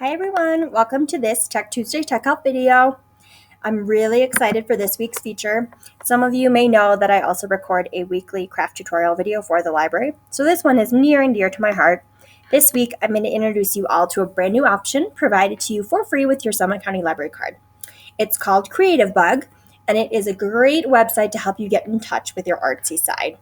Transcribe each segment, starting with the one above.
Hi everyone, welcome to this Tech Tuesday Tech Help video. I'm really excited for this week's feature. Some of you may know that I also record a weekly craft tutorial video for the library, so this one is near and dear to my heart. This week, I'm going to introduce you all to a brand new option provided to you for free with your Summit County Library card. It's called Creativebug, and it is a great website to help you get in touch with your artsy side.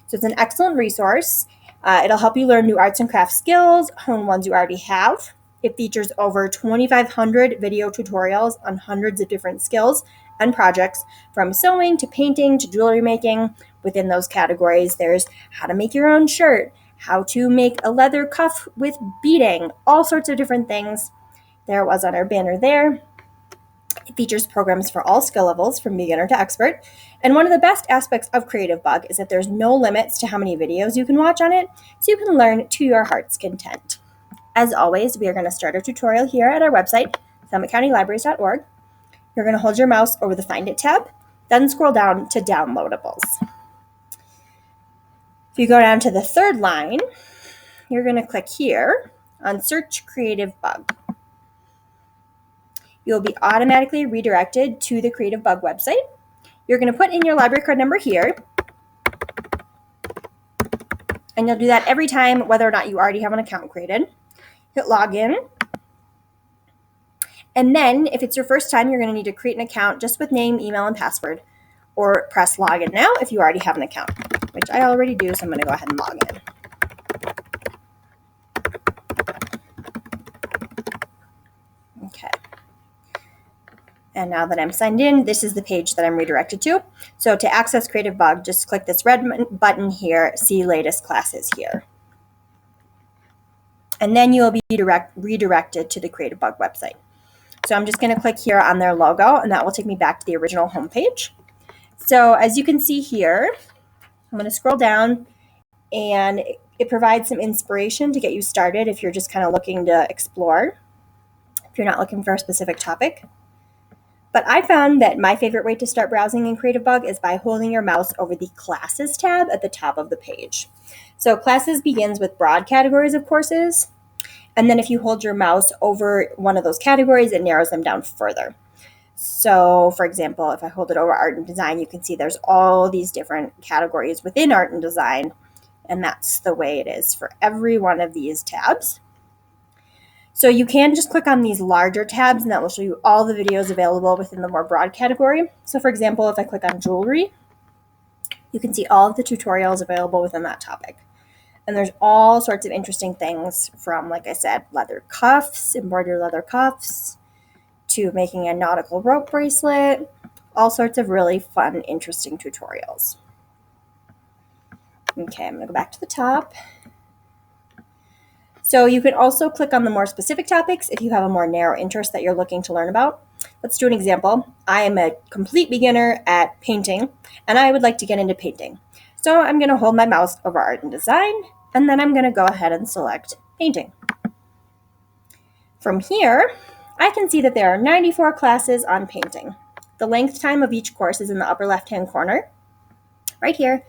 So it's an excellent resource. It'll help you learn new arts and crafts skills, hone ones you already have. It features over 2,500 video tutorials on hundreds of different skills and projects, from sewing to painting to jewelry making. Within those categories, there's how to make your own shirt, how to make a leather cuff with beading, all sorts of different things. There it was on our banner there. It features programs for all skill levels, from beginner to expert. And one of the best aspects of Creativebug is that there's no limits to how many videos you can watch on it, so you can learn to your heart's content. As always, we are going to start our tutorial here at our website, summitcountylibraries.org. You're going to hold your mouse over the Find It tab, then scroll down to Downloadables. If you go down to the third line, you're going to click here on Search Creativebug. You'll be automatically redirected to the Creativebug website. You're going to put in your library card number here, and you'll do that every time, whether or not you already have an account created. Hit login. And then, if it's your first time, you're going to need to create an account just with name, email, and password, or press login now if you already have an account, which I already do, so I'm going to go ahead and log in. Okay. And now that I'm signed in, this is the page that I'm redirected to. So to access Creativebug, just click this red button here, See Latest Classes here. And then you'll be redirected to the Creativebug website. So I'm just going to click here on their logo, and that will take me back to the original homepage. So as you can see here, I'm going to scroll down, and it provides some inspiration to get you started if you're just kind of looking to explore, if you're not looking for a specific topic. But I found that my favorite way to start browsing in Creativebug is by holding your mouse over the Classes tab at the top of the page. So Classes begins with broad categories of courses, and then if you hold your mouse over one of those categories, it narrows them down further. So, for example, if I hold it over Art and Design, you can see there's all these different categories within Art and Design, and that's the way it is for every one of these tabs. So you can just click on these larger tabs, and that will show you all the videos available within the more broad category. So for example, if I click on jewelry, you can see all of the tutorials available within that topic. And there's all sorts of interesting things from, like I said, leather cuffs, embroidered leather cuffs, to making a nautical rope bracelet, all sorts of really fun, interesting tutorials. Okay, I'm going to go back to the top. So you can also click on the more specific topics if you have a more narrow interest that you're looking to learn about. Let's do an example. I am a complete beginner at painting, and I would like to get into painting. So I'm going to hold my mouse over Art and Design, and then I'm going to go ahead and select Painting. From here, I can see that there are 94 classes on painting. The length time of each course is in the upper left-hand corner, right here,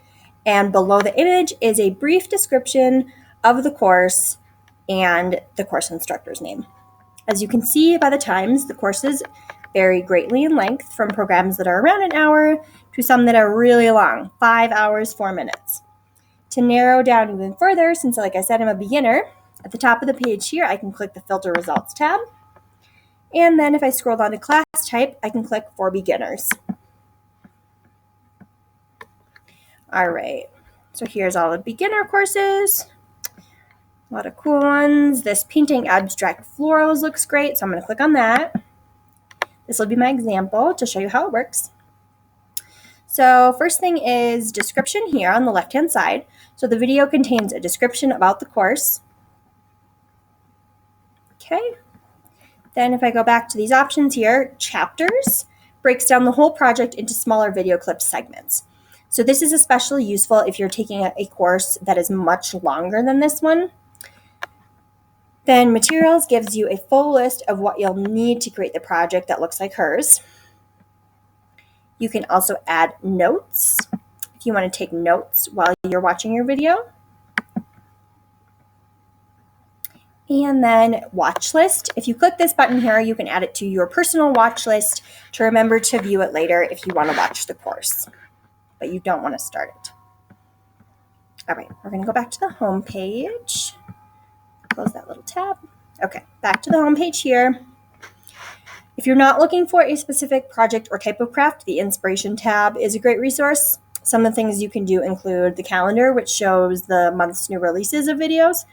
and below the image is a brief description of the course and the course instructor's name. As you can see by the times, the courses vary greatly in length, from programs that are around an hour to some that are really long, 5 hours, 4 minutes. To narrow down even further, since like I said, I'm a beginner, at the top of the page here, I can click the Filter Results tab. And then if I scroll down to class type, I can click for beginners. All right, so here's all the beginner courses. A lot of cool ones. This painting abstract florals looks great, so I'm going to click on that. This will be my example to show you how it works. So first thing is description here on the left-hand side. So the video contains a description about the course. Okay. Then if I go back to these options here, chapters breaks down the whole project into smaller video clip segments. So this is especially useful if you're taking a course that is much longer than this one. Then materials gives you a full list of what you'll need to create the project that looks like hers. You can also add notes if you want to take notes while you're watching your video. And then watch list. If you click this button here, you can add it to your personal watch list to remember to view it later if you want to watch the course, but you don't want to start it. All right, we're going to go back to the home page. Close that little tab. Okay, back to the home page here. If you're not looking for a specific project or type of craft, the inspiration tab is a great resource. Some of the things you can do include the calendar, which shows the month's new releases of videos,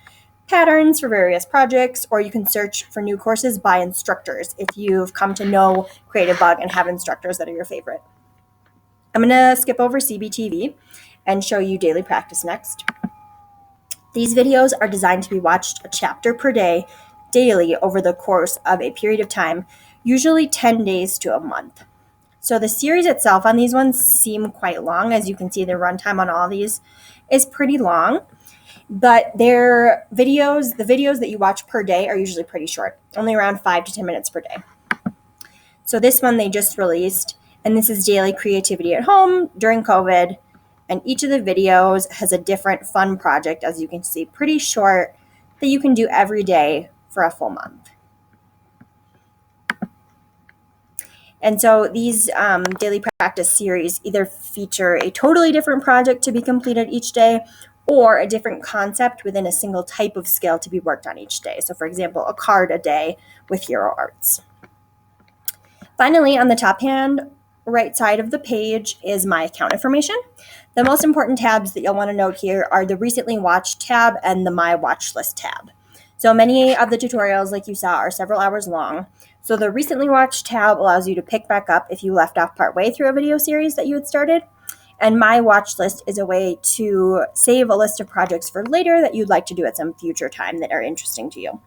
patterns for various projects, or you can search for new courses by instructors if you've come to know Creativebug and have instructors that are your favorite. I'm going to skip over CBTV and show you daily practice next. These videos are designed to be watched a chapter per day, daily over the course of a period of time, usually 10 days to a month. So the series itself on these ones seem quite long. As you can see, the runtime on all these is pretty long. But the videos that you watch per day are usually pretty short, only around 5 to 10 minutes per day. So this one they just released, and this is daily creativity at home during COVID. And each of the videos has a different fun project, as you can see, pretty short, that you can do every day for a full month. And so these daily practice series either feature a totally different project to be completed each day, or a different concept within a single type of skill to be worked on each day. So for example, a card a day with hero arts. Finally, on the top hand right side of the page is my account information. The most important tabs that you'll want to note here are the recently watched tab and the my watch list tab. So many of the tutorials, like you saw, are several hours long. So the recently watched tab allows you to pick back up if you left off partway through a video series that you had started. And my watch list is a way to save a list of projects for later that you'd like to do at some future time that are interesting to you.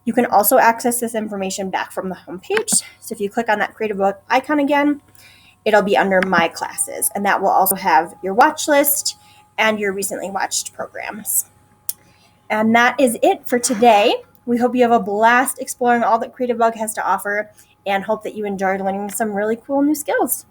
You can also access this information back from the home page. So if you click on that Creativebug icon again, it'll be under My Classes, and that will also have your watch list and your recently watched programs. And that is it for today. We hope you have a blast exploring all that Creativebug has to offer, and hope that you enjoyed learning some really cool new skills.